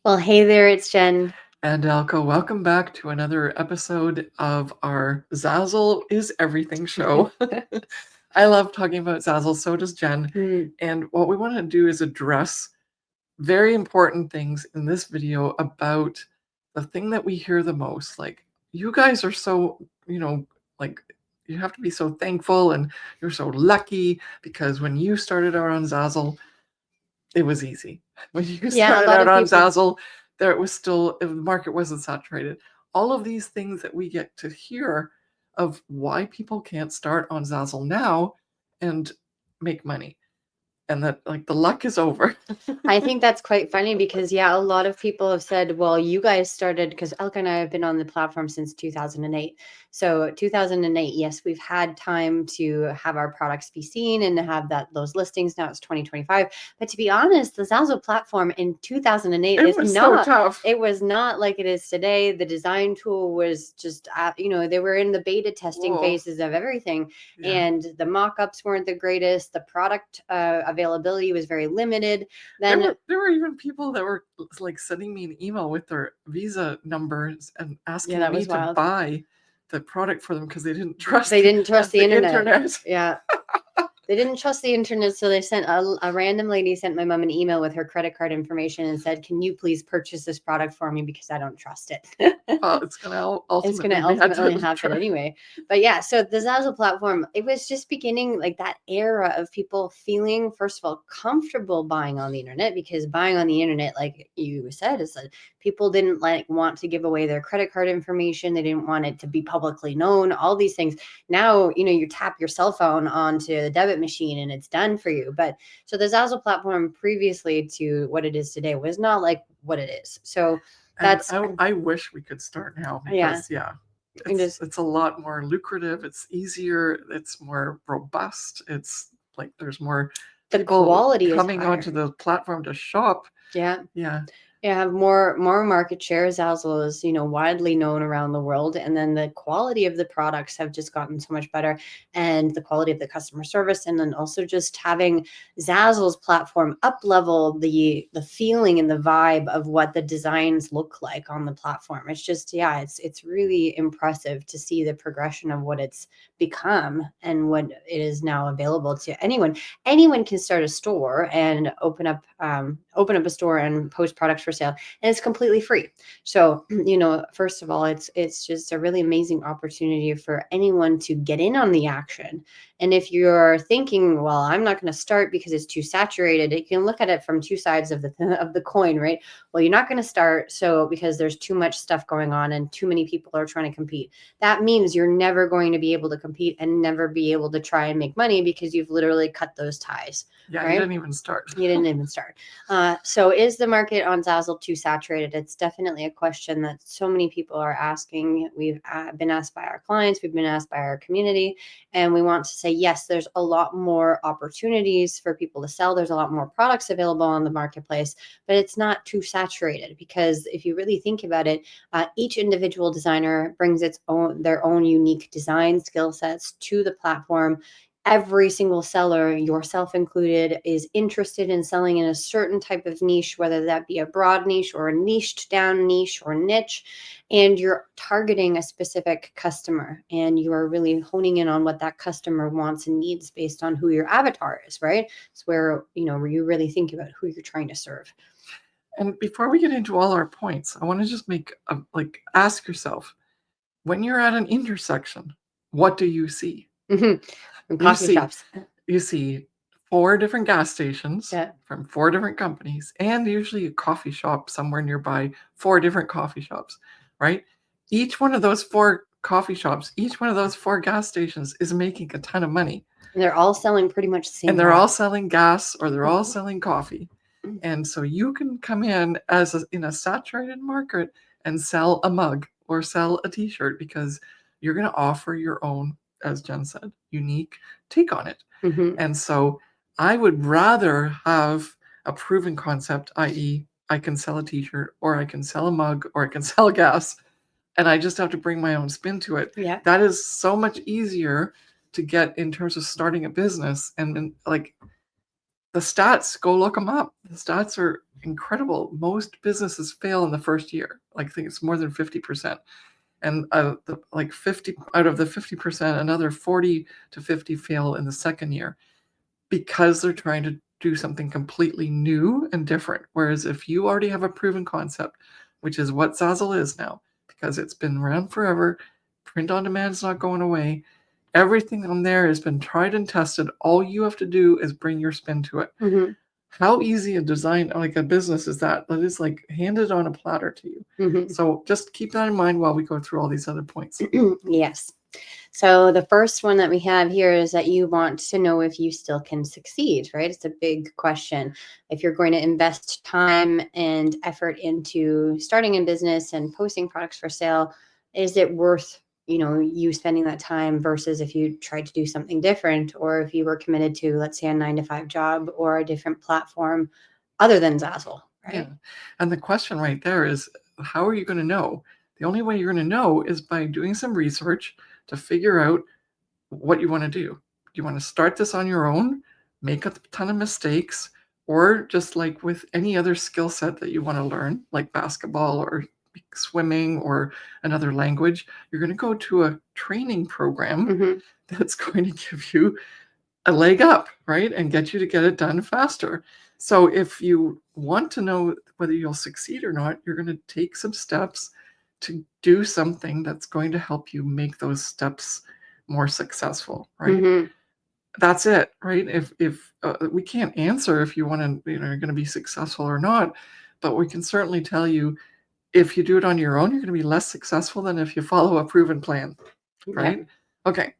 Well, hey there, it's Jen. And Alco, welcome back to another episode of our Zazzle is Everything show. I love talking about Zazzle, so does Jen. Mm, And what we want to do is address very important things in this video about the thing that we hear the most. Like, you guys are so, like, you have to be so thankful and you're so lucky because when you started out on Zazzle, it was easy. When you yeah, a started lot out of on people. Zazzle, there was still the market wasn't saturated. All of these things that we get to hear of why people can't start on Zazzle now and make money, and that like the luck is over. I think that's quite funny because, yeah, a lot of people have said, well, you guys started because Elka and I have been on the platform since 2008. So 2008, yes, we've had time to have our products be seen and to have those listings. Now it's 2025. But to be honest, the Zazzle platform in 2008 It is was so not, tough. it was not like it is today. The design tool was just, they were in the beta testing Whoa. phases of everything. Yeah. And the mock-ups weren't the greatest. The product availability was very limited. Then There were even people that were like sending me an email with their Visa numbers and asking that me was to wild. buy the product for them because they didn't trust They didn't trust the internet. Yeah. They didn't trust the internet, so they sent a random lady sent my mom an email with her credit card information and said, "Can you please purchase this product for me because I don't trust it." Well, it's gonna It's going ultimately to they had ultimately to happen try. anyway. But yeah, so the Zazzle platform, it was just beginning like that era of people feeling, first of all, comfortable buying on the internet, because buying on the internet, like you said, is that people didn't want to give away their credit card information. They didn't want it to be publicly known, all these things. Now, you tap your cell phone onto the debit machine and it's done for you. But so the Zazzle platform previously to what it is today was not like what it is. So And that's, I wish we could start now yeah, because just it's a lot more lucrative. It's easier. It's more robust. It's like there's more the people quality is coming onto higher. the platform to shop. Yeah. Yeah, Have more market share. Zazzle is, widely known around the world, and then the quality of the products have just gotten so much better, and the quality of the customer service, and then also just having Zazzle's platform up level the feeling and the vibe of what the designs look like on the platform. It's just, yeah, it's really impressive to see the progression of what it's become and what it is now available to anyone. Anyone can start a store and open up a store and post products for sale, and it's completely free. So first of all, it's just a really amazing opportunity for anyone to get in on the action. And if you're thinking, well, I'm not going to start because it's too saturated, you can look at it from two sides of the of the coin, right? Well, you're not going to start so because there's too much stuff going on and too many people are trying to compete. That means you're never going to be able to compete and never be able to try and make money because you've literally cut those ties. yeah. Right? You didn't even start. You didn't even start. So is the market on Zazzle too saturated? It's definitely a question that so many people are asking. We've been asked by our clients, we've been asked by our community, and we want to say, yes, there's a lot more opportunities for people to sell. There's a lot more products available on the marketplace, but it's not too saturated, because if you really think about it, each individual designer brings their own unique design skill sets to the platform. Every single seller, yourself included, is interested in selling in a certain type of niche, whether that be a broad niche or a niched down niche or niche. And you're targeting a specific customer and you are really honing in on what that customer wants and needs based on who your avatar is, right? It's where you really think about who you're trying to serve. And before we get into all our points, I want to just ask yourself, when you're at an intersection, what do you see? From coffee shops. You see 4 different gas stations, Yeah. from 4 different companies, and usually a coffee shop somewhere nearby, 4 different coffee shops, right? Each one of those 4 coffee shops, each one of those 4 gas stations is making a ton of money. And they're all selling pretty much the same And they're all product. selling gas or they're all selling coffee. And so you can come in in a saturated market and sell a mug or sell a t-shirt because you're going to offer your own, as Jen said, unique take on it. Mhm. And so I would rather have a proven concept, i.e., I can sell a t-shirt or I can sell a mug or I can sell gas, and I just have to bring my own spin to it. Yeah. That is so much easier to get in terms of starting a business. And like, the stats, go look them up. The stats are incredible. Most businesses fail in the first year. Like, I think it's more than 50%. And like 50 out of the 50%, another 40 to 50 fail in the second year because they're trying to do something completely new and different. Whereas if you already have a proven concept, which is what Zazzle is now, because it's been around forever, print on demand is not going away. Everything on there has been tried and tested. All you have to do is bring your spin to it. Mm-hmm. How easy a design, like a business, is that? That is like handed on a platter to you. Mm-hmm. So just keep that in mind while we go through all these other points. Yes. So the first one that we have here is that you want to know if you still can succeed, right? It's a big question. If you're going to invest time and effort into starting a business and posting products for sale, is it worth, you spending that time versus if you tried to do something different, or if you were committed to, let's say, a 9-to-5 job or a different platform other than Zazzle, right? Yeah. And the question right there is, how are you going to know? The only way you're going to know is by doing some research to figure out what you want to do. Do you want to start this on your own, make a ton of mistakes, or just like with any other skill set that you want to learn, like basketball or swimming or another language, you're going to go to a training program Mm-hmm. that's going to give you a leg up, right? And get you to get it done faster. So if you want to know whether you'll succeed or not, you're going to take some steps to do something that's going to help you make those steps more successful, right? Mm-hmm. That's it, right? If we can't answer if you want to, you're going to be successful or not, but we can certainly tell you if you do it on your own, you're going to be less successful than if you follow a proven plan, right? Yep. Okay.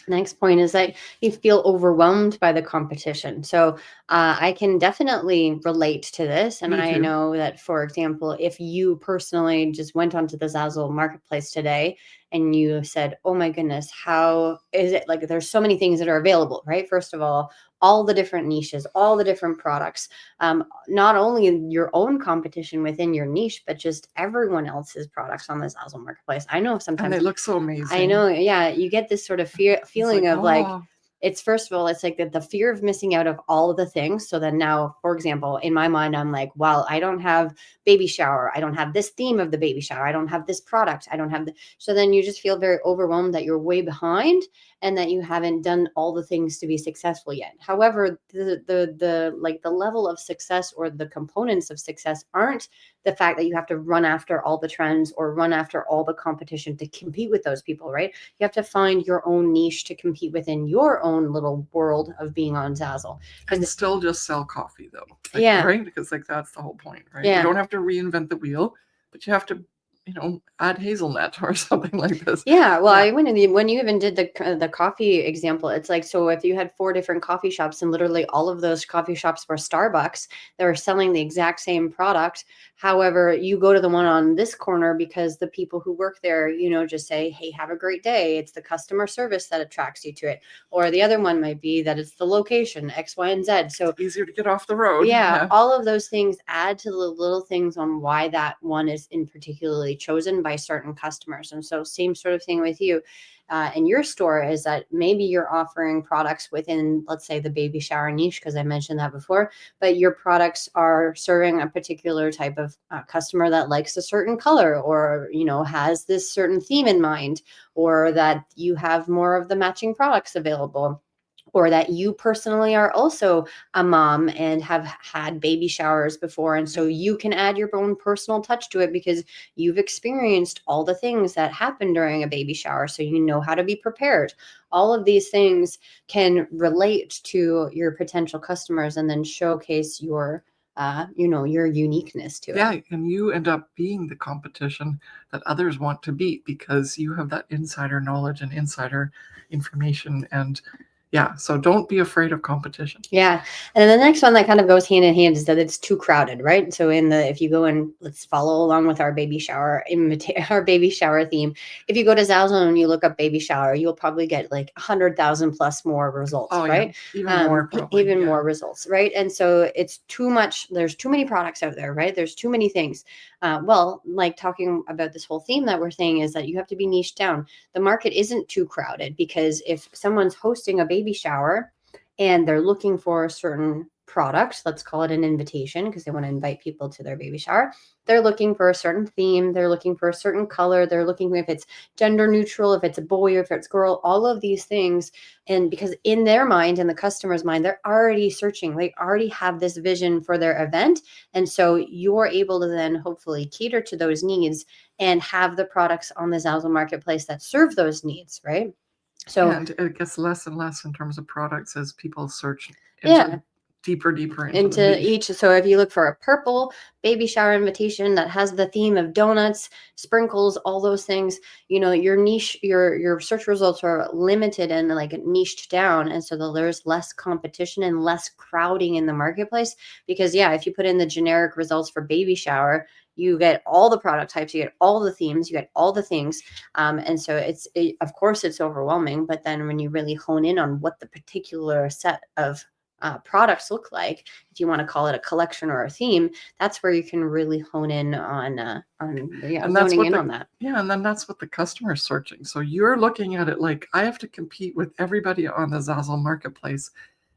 Next point is that you feel overwhelmed by the competition. So I can definitely relate to this. And Me I too. know that, for example, if you personally just went onto the Zazzle marketplace today and you said, oh my goodness, how is it, like, there's so many things that are available, right? First of all the different niches, all the different products, not only your own competition within your niche, but just everyone else's products on the Zazzle marketplace. I know And sometimes, they look so I amazing. know, yeah, you get this sort of It's like, feeling of like, oh, it's, first of all, it's like the fear of missing out of all of the things. So then now, for example, in my mind, I'm like, well, I don't have baby shower. I don't have this theme of the baby shower. I don't have this product. I don't have so then you just feel very overwhelmed that you're way behind and that you haven't done all the things to be successful yet. However, the level of success or the components of success aren't the fact that you have to run after all the trends or run after all the competition to compete with those people, right? You have to find your own niche to compete within your own little world of being on Zazzle. and still just sell coffee though, like, Yeah. right? Because like that's the whole point, right? You Yeah. don't have to reinvent the wheel, but you have to, add hazelnut or something like this. Yeah, well, Yeah. when you even did the coffee example, it's like, so if you had 4 different coffee shops and literally all of those coffee shops were Starbucks, they were selling the exact same product. However, you go to the one on this corner because the people who work there, just say, "Hey, have a great day." It's the customer service that attracts you to it. Or the other one might be that it's the location, X, Y, and Z. So Easier to get off the road. yeah, Yeah. all of those things add to the little things on why that one is in particularly chosen by certain customers. And so same sort of thing with you in your store, is that maybe you're offering products within, let's say, the baby shower niche, because I mentioned that before, but your products are serving a particular type of customer that likes a certain color, or, has this certain theme in mind, or that you have more of the matching products available, or that you personally are also a mom and have had baby showers before. And so you can add your own personal touch to it because you've experienced all the things that happen during a baby shower. So you know how to be prepared. All of these things can relate to your potential customers and then showcase your, your uniqueness to it. Yeah, and you end up being the competition that others want to beat because you have that insider knowledge and insider information. And yeah, so don't be afraid of competition. Yeah. And then the next one that kind of goes hand in hand is that it's too crowded, right? So if you go and let's follow along with our baby shower, our baby shower theme. If you go to Zazzle and you look up baby shower, you'll probably get like 100,000 plus more results, Oh, yeah, right? even more probably. Even Yeah. more results, right? And so it's too much. There's too many products out there, right? There's too many things. Well, like talking about this whole theme that we're saying is that you have to be niched down. The market isn't too crowded, because if someone's hosting a baby shower and they're looking for a certain product, let's call it an invitation because they want to invite people to their baby shower. They're looking for a certain theme, they're looking for a certain color, they're looking if it's gender neutral, if it's a boy or if it's girl, all of these things. And because in their mind, in the customer's mind, they're already searching, they already have this vision for their event. And so you're able to then hopefully cater to those needs and have the products on the Zazzle marketplace that serve those needs, right? So And it gets less and less in terms of products as people search yeah, into deeper into the into niche. each. So if you look for a purple baby shower invitation that has the theme of donuts, sprinkles, all those things, your niche, your search results are limited and like niched down. And so there's less competition and less crowding in the marketplace. Because yeah, if you put in the generic results for baby shower, you get all the product types, you get all the themes, you get all the things. And so of course it's overwhelming, but then when you really hone in on what the particular set of products look like, if you want to call it a collection or a theme, that's where you can really hone in on And that's zoning what in the on that. yeah, and then that's what the customer is searching. So you're looking at it like I have to compete with everybody on the Zazzle marketplace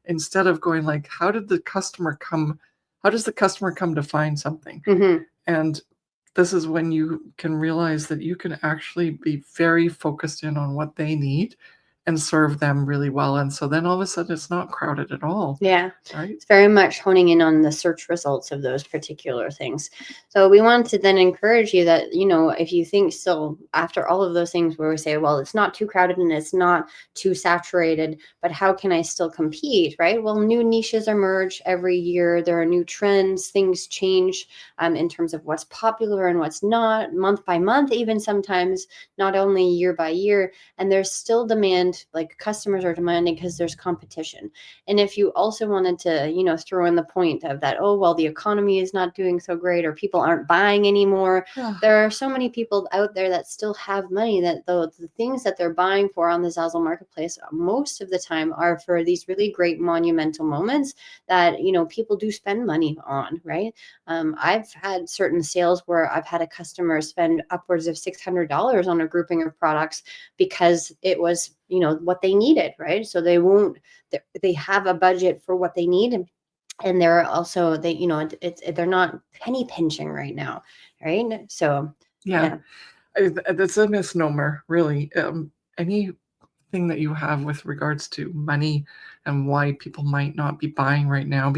instead of going like, how does the customer come to find something? Mm-hmm. And this is when you can realize that you can actually be very focused in on what they need and serve them really well. And so then all of a sudden it's not crowded at all. Yeah, Right? it's very much honing in on the search results of those particular things. So we want to then encourage you that, if you think still after all of those things where we say, well, it's not too crowded and it's not too saturated, but how can I still compete, right? Well, new niches emerge every year. There are new trends, things change in terms of what's popular and what's not, month by month, even sometimes, not only year by year. And there's still demand, like customers are demanding because there's competition. And if you also wanted to, throw in the point of that, oh, well, the economy is not doing so great or people aren't buying anymore. There are so many people out there that still have money that the things that they're buying for on the Zazzle marketplace most of the time are for these really great monumental moments that, people do spend money on, right? I've had certain sales where I've had a customer spend upwards of $600 on a grouping of products because it was, what they needed, right? So they have a budget for what they need, and they're also they're not penny pinching right now, right? So Yeah. That's a misnomer, really. Anything that you have with regards to money and why people might not be buying right now,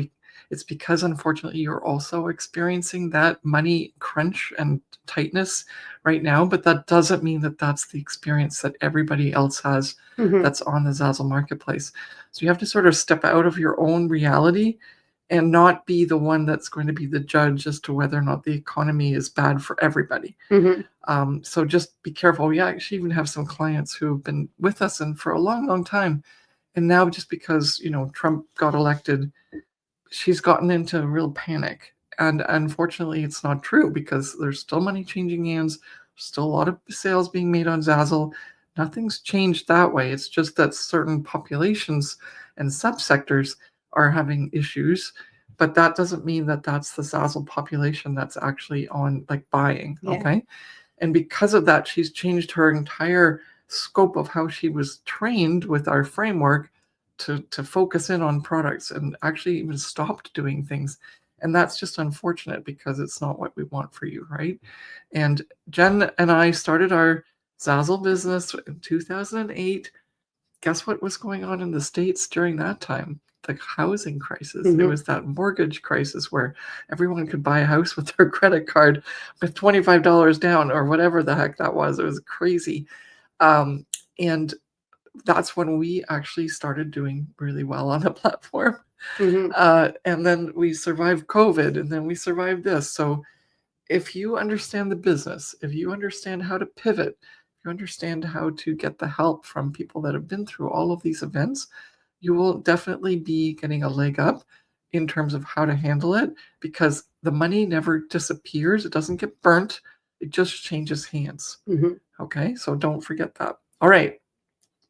it's because unfortunately you're also experiencing that money crunch and tightness right now. But that doesn't mean that that's the experience that everybody else has that's on the Zazzle marketplace. So you have to sort of step out of your own reality and not be the one that's going to be the judge as to whether or not the economy is bad for everybody. So just be careful. We actually even have some clients who have been with us and for a long, long time. And now just because, Trump got elected, she's gotten into real panic. And unfortunately, it's not true because there's still money changing hands. Still a lot of sales being made on Zazzle. Nothing's changed that way. It's just that certain populations and subsectors are having issues. But that doesn't mean that that's the Zazzle population that's actually on like buying. Yeah. Okay. And because of that, she's changed her entire scope of how she was trained with our framework to focus in on products and actually even stopped doing things. And that's just unfortunate because it's not what we want for you, right? And Jen and I started our Zazzle business in 2008. Guess what was going on in the States during that time? The housing crisis. It was that mortgage crisis where everyone could buy a house with their credit card with $25 down or whatever the heck that was. It was crazy. And that's when we actually started doing really well on the platform. And then we survived COVID and then we survived this. So if you understand the business, if you understand how to pivot, if you understand how to get the help from people that have been through all of these events, you will definitely be getting a leg up in terms of how to handle it because the money never disappears. It doesn't get burnt. It just changes hands. Okay, so don't forget that. All right.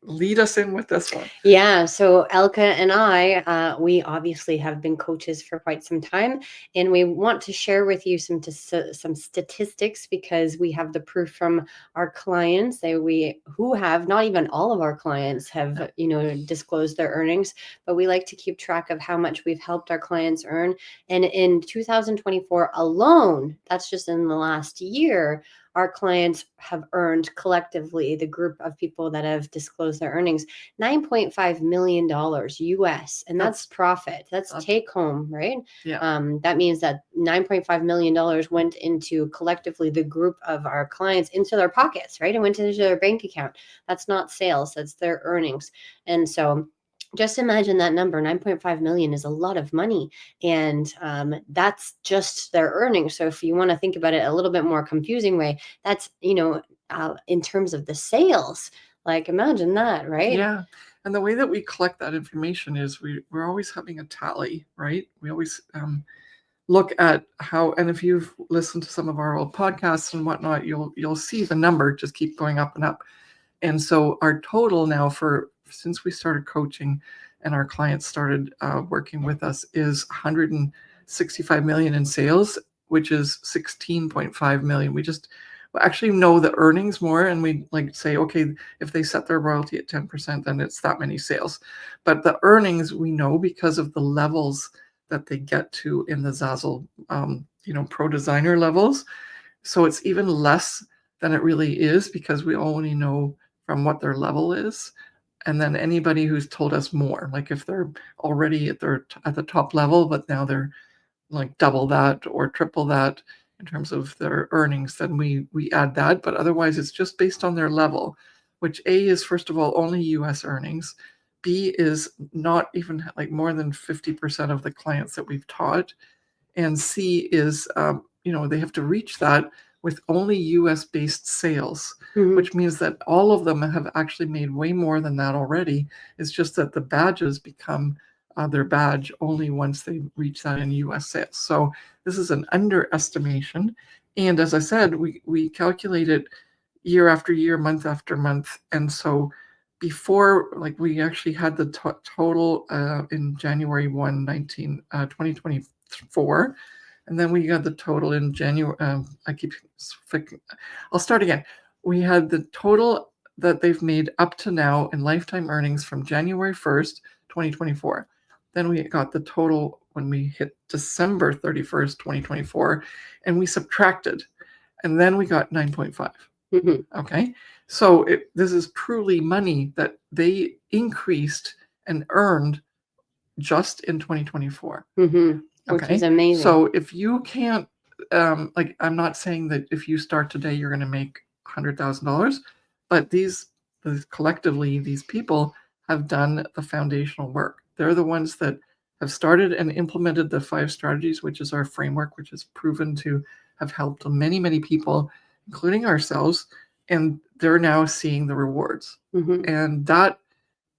lead us in with this one. Yeah, so Elka and I, we obviously have been coaches for quite some time, and we want to share with you some statistics because we have the proof from our clients that who have not even all of our clients have disclosed their earnings, but we like to keep track of how much we've helped our clients earn. And in 2024 alone, that's just in the last year, our clients have earned collectively, the group of people that have disclosed their earnings, $9.5 million US, and that's profit. That's take home, right? Yeah. That means that $9.5 million went into collectively the group of our clients into their pockets, right? It went into their bank account. That's not sales, that's their earnings. And so just imagine that number. 9.5 million is a lot of money, and that's just their earnings. So if you want to think about it a little bit more confusing way, that's in terms of the sales. Like, imagine that, right? Yeah. And the way that we collect that information is we're always having a tally, right? We always look at how, and if you've listened to some of our old podcasts and whatnot, you'll see the number just keep going up and up. And so our total now since we started coaching and our clients started working with us is 165 million in sales, which is 16.5 million. We just actually know the earnings more, and we like say, okay, if they set their royalty at 10%, then it's that many sales. But the earnings we know because of the levels that they get to in the Zazzle, pro designer levels. So it's even less than it really is because we only know from what their level is. And then anybody who's told us more, like if they're already at the top level, but now they're like double that or triple that in terms of their earnings, then we add that. But otherwise, it's just based on their level, which A is, first of all, only US earnings. B is not even like more than 50% of the clients that we've taught. And C is, they have to reach that with only US based sales, which means that all of them have actually made way more than that already. It's just that the badges become their badge only once they reach that in US sales. So this is an underestimation. And as I said, we calculate it year after year, month after month. And so before, like we actually had the total in January 1, 2024. And then we got the total in January. I'll start again. We had the total that they've made up to now in lifetime earnings from January 1st, 2024. Then we got the total when we hit December 31st, 2024, and we subtracted. And then we got 9.5. Okay. So this is truly money that they increased and earned just in 2024. Which is amazing. So if you can't, I'm not saying that if you start today, you're going to make $100,000, but collectively, these people have done the foundational work. They're the ones that have started and implemented the 5 strategies, which is our framework, which is proven to have helped many, many people, including ourselves, and they're now seeing the rewards. And that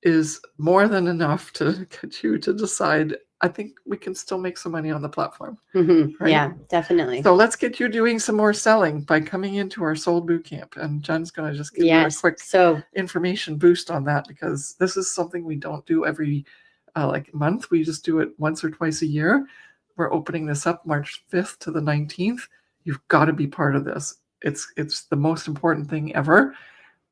is more than enough to get you to decide, I think we can still make some money on the platform. Right? Yeah, definitely. So let's get you doing some more selling by coming into our Sold Bootcamp. And Jen's going to just give you a quick information boost on that, because this is something we don't do every month. We just do it once or twice a year. We're opening this up March 5th to the 19th. You've got to be part of this. It's the most important thing ever.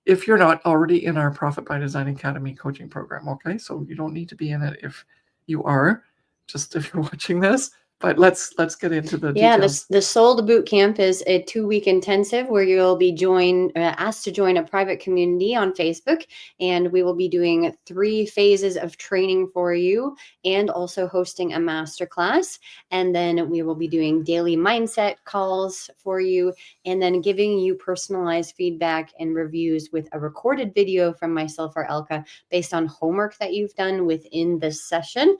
If you're not already in our Profit by Design Academy coaching program, okay? So you don't need to be in it if you are, just if you're watching this. But let's get into the details. The Sold Bootcamp is a 2-week intensive where you'll be asked to join a private community on Facebook, and we will be doing 3 phases of training for you, and also hosting a masterclass. And then we will be doing daily mindset calls for you, and then giving you personalized feedback and reviews with a recorded video from myself or Elka based on homework that you've done within this session,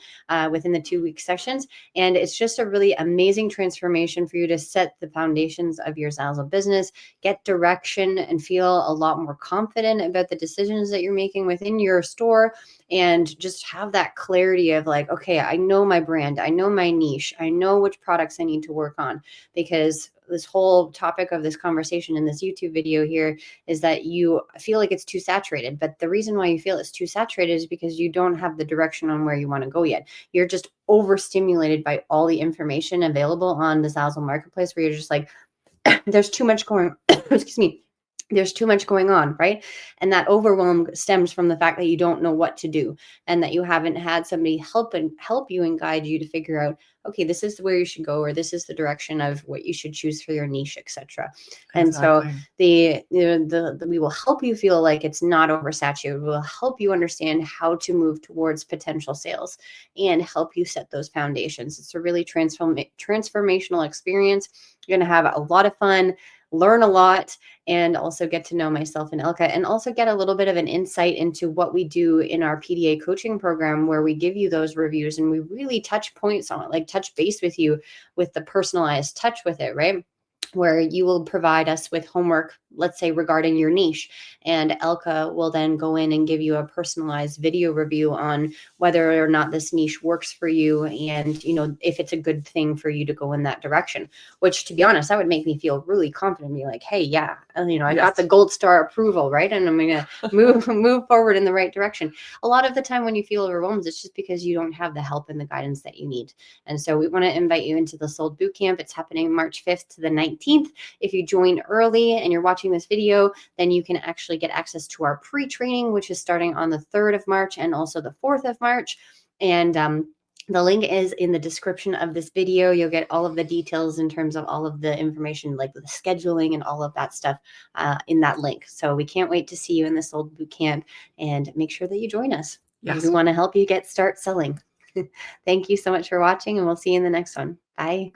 within the 2-week sessions. And it's just a really amazing transformation for you to set the foundations of your Zazzle business, get direction, and feel a lot more confident about the decisions that you're making within your store, and just have that clarity of like, okay, I know my brand, I know my niche, I know which products I need to work on. Because this whole topic of this conversation in this YouTube video here is that you feel like it's too saturated. But the reason why you feel it's too saturated is because you don't have the direction on where you want to go yet. You're just overstimulated by all the information available on the Zazzle marketplace, where you're just like, there's too much going excuse me, there's too much going on, right? And that overwhelm stems from the fact that you don't know what to do, and that you haven't had somebody help you and guide you to figure out, okay, this is where you should go, or this is the direction of what you should choose for your niche, etc. And so Exactly. we will help you feel like it's not oversaturated. We'll help you understand how to move towards potential sales and help you set those foundations. It's a really transformational experience. You're going to have a lot of fun, learn a lot, and also get to know myself and Elka, and also get a little bit of an insight into what we do in our PDA coaching program, where we give you those reviews and we really touch points on it, like touch base with you with the personalized touch with it, right? Where you will provide us with homework, let's say regarding your niche, and Elka will then go in and give you a personalized video review on whether or not this niche works for you, and if it's a good thing for you to go in that direction. Which, to be honest, that would make me feel really confident, be like, hey, yeah, I got the Yes. gold star approval, right? And I'm gonna move forward in the right direction. A lot of the time when you feel overwhelmed, it's just because you don't have the help and the guidance that you need. And so we want to invite you into the Sold Bootcamp. It's happening March 5th to the 19th. If you join early and you're watching this video, then you can actually get access to our pre-training, which is starting on the 3rd of March and also the 4th of March. And the link is in the description of this video. You'll get all of the details in terms of all of the information, like the scheduling and all of that stuff in that link. So we can't wait to see you in the Sold Bootcamp, and make sure that you join us. Yes. We want to help you start selling. Thank you so much for watching, and we'll see you in the next one. Bye.